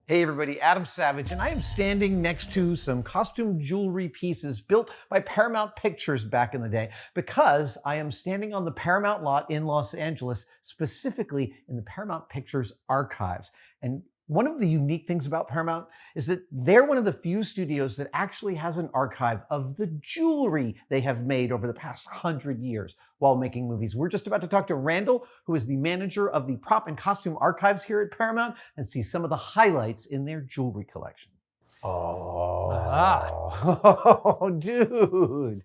Hey everybody, Adam Savage, and I am standing next to some costume jewelry pieces built by Paramount Pictures back in the day because I am standing on the Paramount lot in Los Angeles, specifically in the Paramount Pictures Archives. And one of the unique things about Paramount is that they're one of the few studios that actually has an archive of the jewelry they have made over the past 100 years while making movies. We're just about to talk to Randall, who is the manager of the prop and costume archives here at Paramount, and see some of the highlights in their jewelry collection. Oh, dude.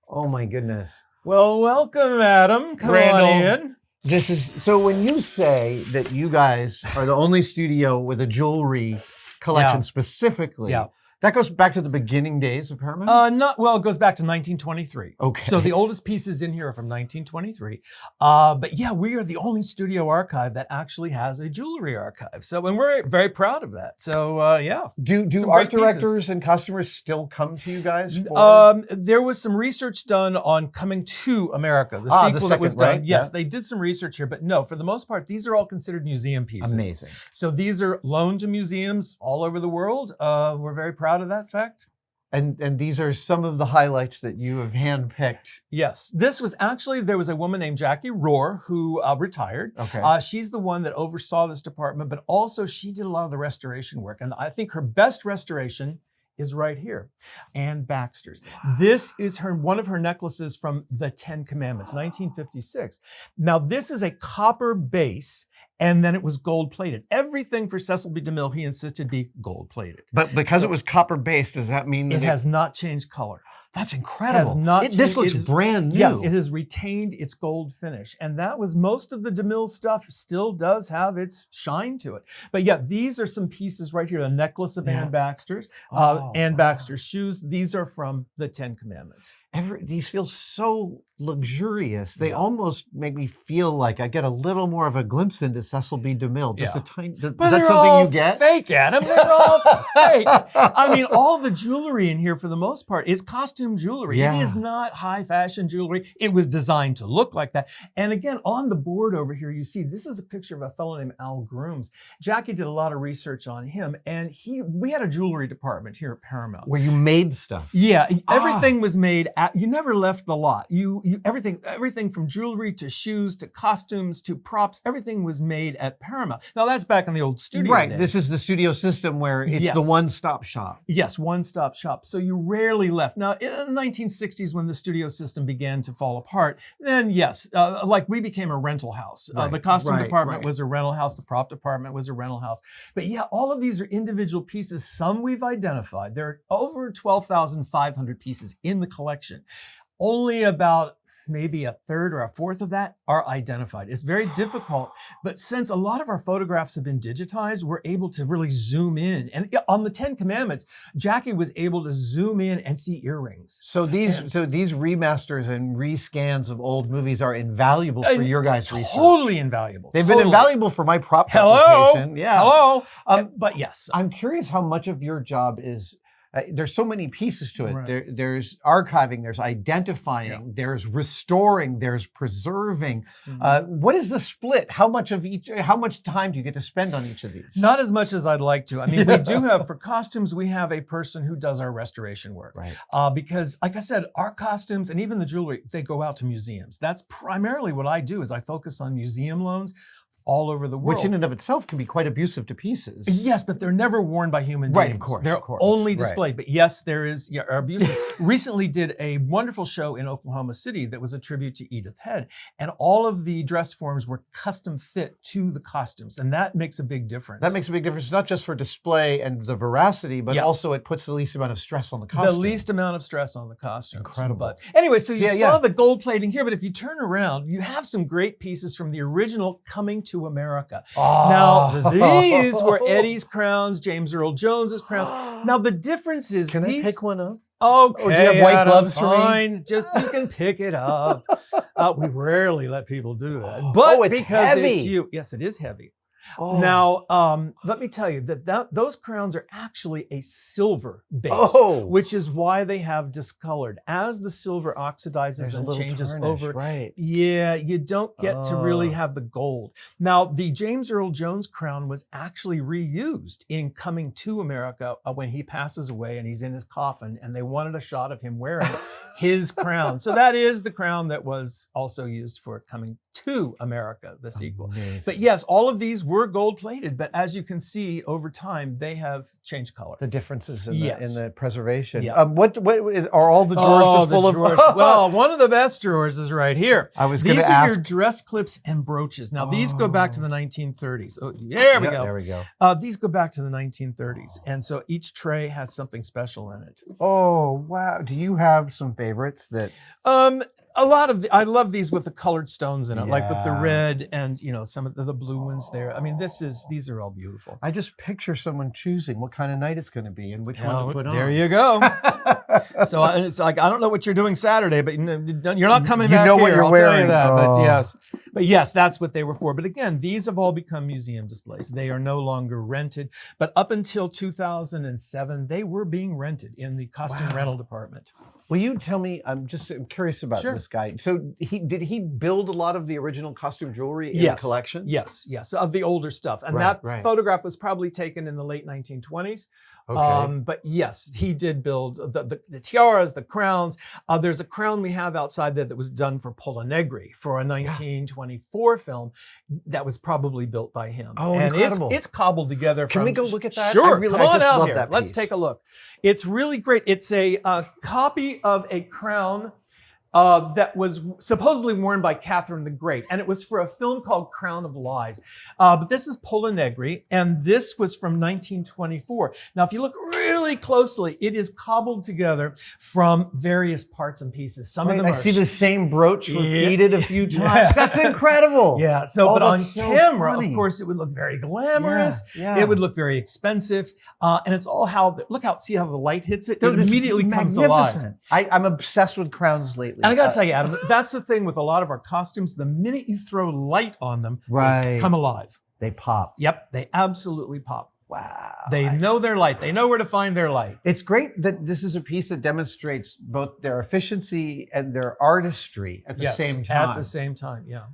Oh my goodness. Well, welcome, Adam. Come Randall, on in. This is, so when you say that you guys are the only studio with a jewelry collection specifically, that goes back to the beginning days of Paramount? It goes back to 1923. Okay. So the oldest pieces in here are from 1923. But yeah, we are the only studio archive that actually has a jewelry archive. So, and we're very proud of that. So yeah. Do art directors and customers still come to you guys for? There was some research done on Coming to America, the sequel that was done. Right? Yes, they did some research here, but no, for the most part, these are all considered museum pieces. Amazing. So these are loaned to museums all over the world. We're very proud of that fact. And these are some of the highlights that you have handpicked. Yes, this was actually, there was a woman named Jackie Rohr who retired. Okay. She's the one that oversaw this department, but also she did a lot of the restoration work. And I think her best restoration is right here, Anne Baxter's. Wow. This is one of her necklaces from the 10 Commandments, 1956. Now this is a copper base, and then it was gold plated. Everything for Cecil B. DeMille, he insisted be gold plated. But because it was copper based, does that mean that it has not changed color? That's incredible. This looks brand new. Yes, it has retained its gold finish. And that was most of the DeMille stuff still does have its shine to it. But yeah, these are some pieces right here. The necklace of Anne Baxter's, Anne Baxter's shoes. These are from the 10 Commandments. These feel so luxurious. They almost make me feel like I get a little more of a glimpse into Cecil B. DeMille. Just a tiny. Is that something you get? Fake, Adam. They're all fake. I mean, all the jewelry in here, for the most part, is costume jewelry. Yeah. It is not high fashion jewelry. It was designed to look like that. And again, on the board over here, you see this is a picture of a fellow named Al Grooms. Jackie did a lot of research on him, and we had a jewelry department here at Paramount where you made stuff. Yeah, everything was made. You never left the lot. Everything from jewelry to shoes to costumes to props, everything was made at Paramount. Now that's back in the old studio Right, days. this is the studio system where it's the one-stop shop. Yes, one-stop shop. So you rarely left. Now in the 1960s when the studio system began to fall apart, then yes, like we became a rental house. The costume department was a rental house, the prop department was a rental house. But yeah, all of these are individual pieces. Some we've identified. There are over 12,500 pieces in the collection. Only about maybe a third or a fourth of that are identified. It's very difficult, but since a lot of our photographs have been digitized, we're able to really zoom in. And on the 10 Commandments, Jackie was able to zoom in and see earrings. So these remasters and rescans of old movies are invaluable for your guys' research. Totally invaluable. They've been invaluable for my prop application. Yeah. Hello. But yes. I'm curious how much of your job is there's so many pieces to it. Right. There's archiving, there's identifying, there's restoring, there's preserving. What is the split? How much time do you get to spend on each of these? Not as much as I'd like to. I mean, we do have, for costumes, we have a person who does our restoration work. Right. Because like I said, our costumes and even the jewelry, they go out to museums. That's primarily what I do, is I focus on museum loans all over the world. Which in and of itself can be quite abusive to pieces. Yes, but they're never worn by human beings. Right, of course. They're only displayed. But yes, there is abuses. Recently did a wonderful show in Oklahoma City that was a tribute to Edith Head. And all of the dress forms were custom fit to the costumes. And that makes a big difference. That makes a big difference, not just for display and the veracity, but also it puts the least amount of stress on the costume. The least amount of stress on the costume. Incredible. But anyway, so you saw the gold plating here, but if you turn around, you have some great pieces from the original Coming to America. Now, these were Eddie's crowns, James Earl Jones's crowns. Now, the difference is Can I pick one up? Okay, or do you have white gloves for me? Just you can pick it up. We rarely let people do that, but it's because heavy. it's you. Yes, it is heavy. Oh. Now, let me tell you that those crowns are actually a silver base, which is why they have discolored. As the silver oxidizes and changes over, right? Yeah, you don't get to really have the gold. Now, the James Earl Jones crown was actually reused in Coming to America when he passes away and he's in his coffin, and they wanted a shot of him wearing his crown. So that is the crown that was also used for Coming to America, the sequel. Amazing. But yes, all of these were gold plated, but as you can see over time, they have changed color. The differences in the preservation. Yeah. Are all the drawers just full of? Well, one of the best drawers is right here. I was going to ask. These are your dress clips and brooches. Now these go back to the 1930s. Oh, there we go. There we go. These go back to the 1930s, and so each tray has something special in it. Oh wow! Do you have some favorites that? A lot of I love these with the colored stones in it, like with the red and some of the blue ones there. I mean, these are all beautiful. I just picture someone choosing what kind of night it's going to be and which one to put on. There you go. So it's like, I don't know what you're doing Saturday, but you're not coming back here. You know what you're wearing. Tell you that. But yes, that's what they were for. But again, these have all become museum displays. They are no longer rented. But up until 2007, they were being rented in the costume rental department. Will you tell me? I'm curious about this guy. So did he build a lot of the original costume jewelry in the collection? Yes, of the older stuff. And that photograph was probably taken in the late 1920s. Okay. But yes, he did build the tiaras, the crowns. There's a crown we have outside there that was done for Paula Negri for a 1924 film that was probably built by him. Oh, and incredible. It's cobbled together. Can we go look at that? Sure, come on out here. That Let's take a look. It's really great. It's a copy of a crown that was supposedly worn by Catherine the Great, and it was for a film called Crown of Lies. But this is Paula Negri, and this was from 1924. Now, if you look really closely, it is cobbled together from various parts and pieces. Some of them I see the same brooch repeated a few times. That's incredible. Yeah. So, but on camera, of course, it would look very glamorous. Yeah. It would look very expensive, and it's all see how the light hits it. It immediately comes alive. I'm obsessed with crowns lately. And I got to tell you, Adam, that's the thing with a lot of our costumes. The minute you throw light on them, they come alive. They pop. Yep, they absolutely pop. Wow. They know their light. They know where to find their light. It's great that this is a piece that demonstrates both their efficiency and their artistry at the same time. At the same time, yeah.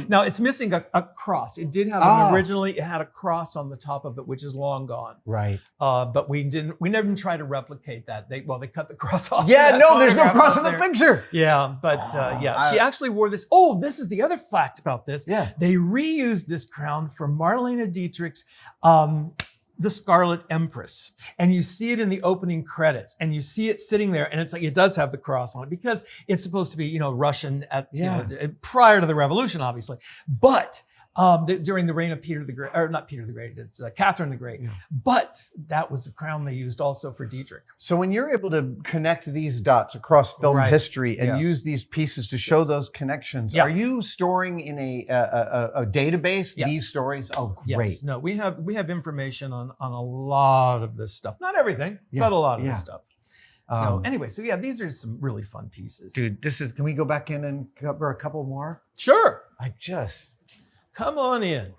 Now, it's missing a cross. It did have originally, it had a cross on the top of it, which is long gone. Right. But we never tried to replicate that. They cut the cross off. Yeah, no, there's no cross in the picture. Yeah, but she actually wore this. Oh, this is the other fact about this. Yeah. They reused this crown for Marlene Dietrich's The Scarlet Empress. And you see it in the opening credits, and you see it sitting there, and it's like, it does have the cross on it because it's supposed to be, Russian prior to the revolution, obviously. But during the reign of Peter the Great, or not Peter the Great, it's Catherine the Great. Yeah. But that was the crown they used also for Dietrich. So when you're able to connect these dots across film history and use these pieces to show those connections, are you storing in a database these stories? Oh, great. Yes. No, we have information on a lot of this stuff. Not everything, but a lot of this stuff. So anyway, these are some really fun pieces. Dude, can we go back in and cover a couple more? Sure. Come on in.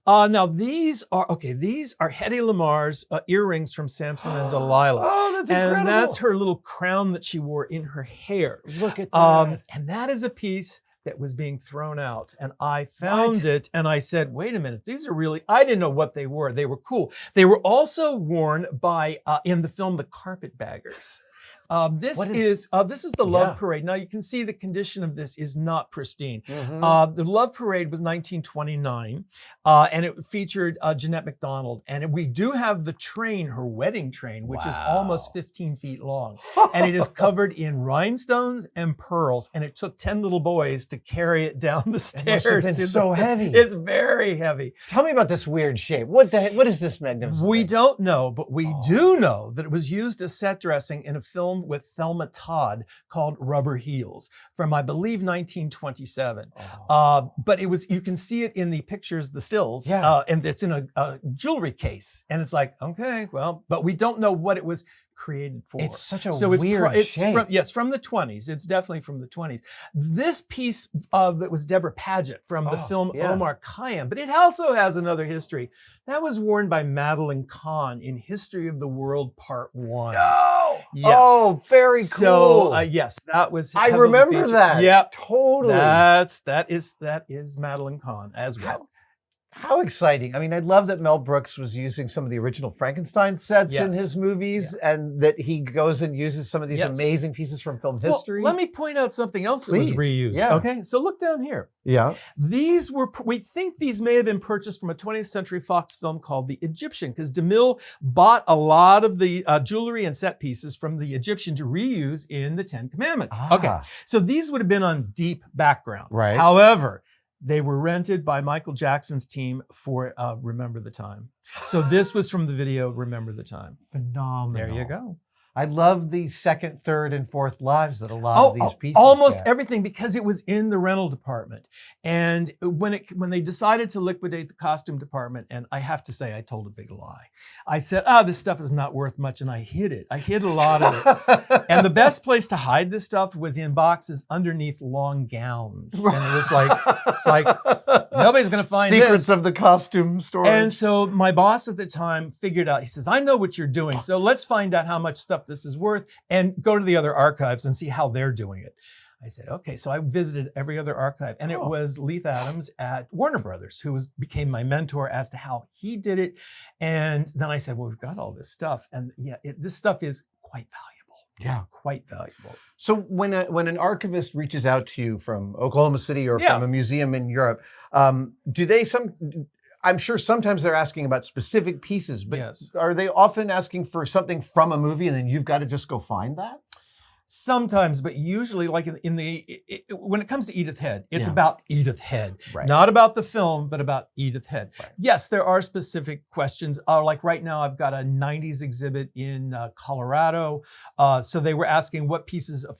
Now these are Hedy Lamar's earrings from Samson and Delilah. Oh, that's incredible. And that's her little crown that she wore in her hair. Look at that. And that is a piece that was being thrown out. And I found it and I said, wait a minute, these are really, I didn't know what they were. They were cool. They were also worn by, in the film, The Carpetbaggers. This is the Love Parade. Now you can see the condition of this is not pristine. Mm-hmm. The Love Parade was 1929, and it featured Jeanette MacDonald. And we do have the train, her wedding train, which is almost 15 feet long. And it is covered in rhinestones and pearls. And it took 10 little boys to carry it down the stairs. It must have been so heavy. It's very heavy. Tell me about this weird shape. What is this magnificent We thing? don't know, but we do know that it was used as set dressing in a film with Thelma Todd called Rubber Heels from, I believe, 1927. But you can see it in the pictures, the stills, and it's in a jewelry case. And it's like, okay, well, but we don't know what it was created for. It's such a so weird shape. It's from the 20s. It's definitely from the 20s. This piece that was Deborah Paget from the film Omar Khayyam, but it also has another history. That was worn by Madeline Kahn in History of the World Part 1. No! Yes. Oh, very cool. So, yes, that was. I remember that. Yep. Totally. That is Madeline Kahn as well. How exciting. I mean, I love that Mel Brooks was using some of the original Frankenstein sets in his movies, and that he goes and uses some of these amazing pieces from film history. Well, let me point out something else that was reused. Yeah. Okay, so look down here. Yeah. These were, we think these may have been purchased from a 20th Century Fox film called The Egyptian, because DeMille bought a lot of the jewelry and set pieces from The Egyptian to reuse in the Ten Commandments. Okay, so these would have been on deep background. Right. However, they were rented by Michael Jackson's team for Remember the Time. So this was from the video Remember the Time. Phenomenal. There you go. I love the second, third, and fourth lives that a lot of these pieces almost get. everything, because it was in the rental department. And when they decided to liquidate the costume department, and I have to say, I told a big lie. I said, this stuff is not worth much, and I hid it. I hid a lot of it. And the best place to hide this stuff was in boxes underneath long gowns. And it was like, nobody's going to find Secrets this. of the costume store. And so my boss at the time figured out, he says, I know what you're doing. So let's find out how much stuff this is worth and go to the other archives and see how they're doing it. I said, okay. So I visited every other archive, and it was Leith Adams at Warner Brothers, who became my mentor as to how he did it. And then I said, well, we've got all this stuff. And this stuff is quite valuable. Yeah. Quite valuable. So when an archivist reaches out to you from Oklahoma City or from a museum in Europe, I'm sure sometimes they're asking about specific pieces, but are they often asking for something from a movie and then you've got to just go find that? Sometimes, but usually, like when it comes to Edith Head, it's about Edith Head, right. Not about the film, but about Edith Head. Right. Yes, there are specific questions. Like right now, I've got a 90s exhibit in Colorado. So they were asking what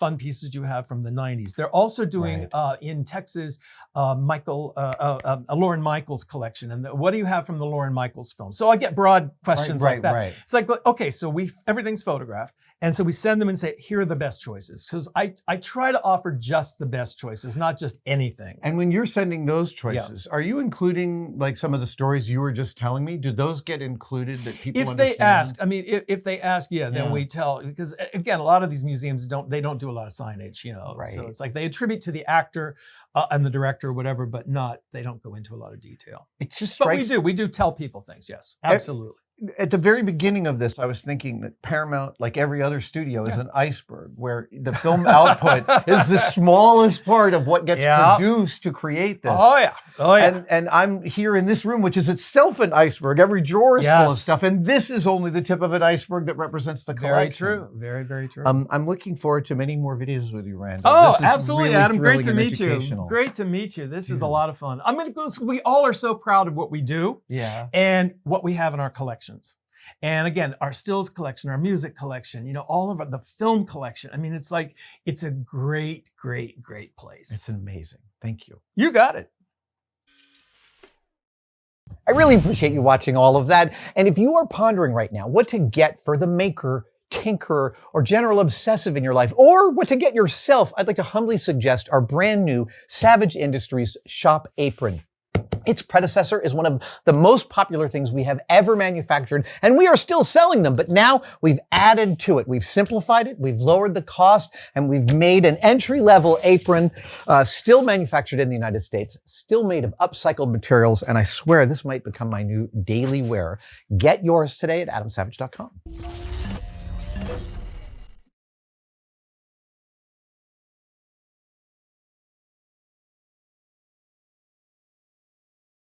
fun pieces do you have from the 90s? They're also doing in Texas, Lauren Michaels collection. And what do you have from the Lauren Michaels film? So I get broad questions like that. Right. It's like, okay, so everything's photographed. And so we send them and say, here are the best choices. Because I try to offer just the best choices, not just anything. And when you're sending those choices, are you including like some of the stories you were just telling me? Do those get included that people understand? If they ask, if they ask, then we tell. Because again, a lot of these museums don't do a lot of signage, Right. So it's like they attribute to the actor and the director or whatever, but they don't go into a lot of detail. It just strikes. But we do tell people things, yes, absolutely. At the very beginning of this, I was thinking that Paramount, like every other studio, is an iceberg where the film output is the smallest part of what gets produced to create this. Oh yeah. And I'm here in this room, which is itself an iceberg. Every drawer is full of stuff, and this is only the tip of an iceberg that represents the collection. Very true. Very, very true. I'm looking forward to many more videos with you, Randall. Oh, this is absolutely, really Adam. Great to meet you. educational. Great to meet you. This is a lot of fun. We all are so proud of what we do, and what we have in our collections. And again, our stills collection, our music collection, all of the film collection. I mean, it's a great, great, great place. It's amazing. Thank you. You got it. I really appreciate you watching all of that. And if you are pondering right now what to get for the maker, tinkerer, or general obsessive in your life, or what to get yourself, I'd like to humbly suggest our brand new Savage Industries Shop Apron. Its predecessor is one of the most popular things we have ever manufactured, and we are still selling them, but now we've added to it. We've simplified it, we've lowered the cost, and we've made an entry-level apron, still manufactured in the United States, still made of upcycled materials, and I swear this might become my new daily wear. Get yours today at adamsavage.com.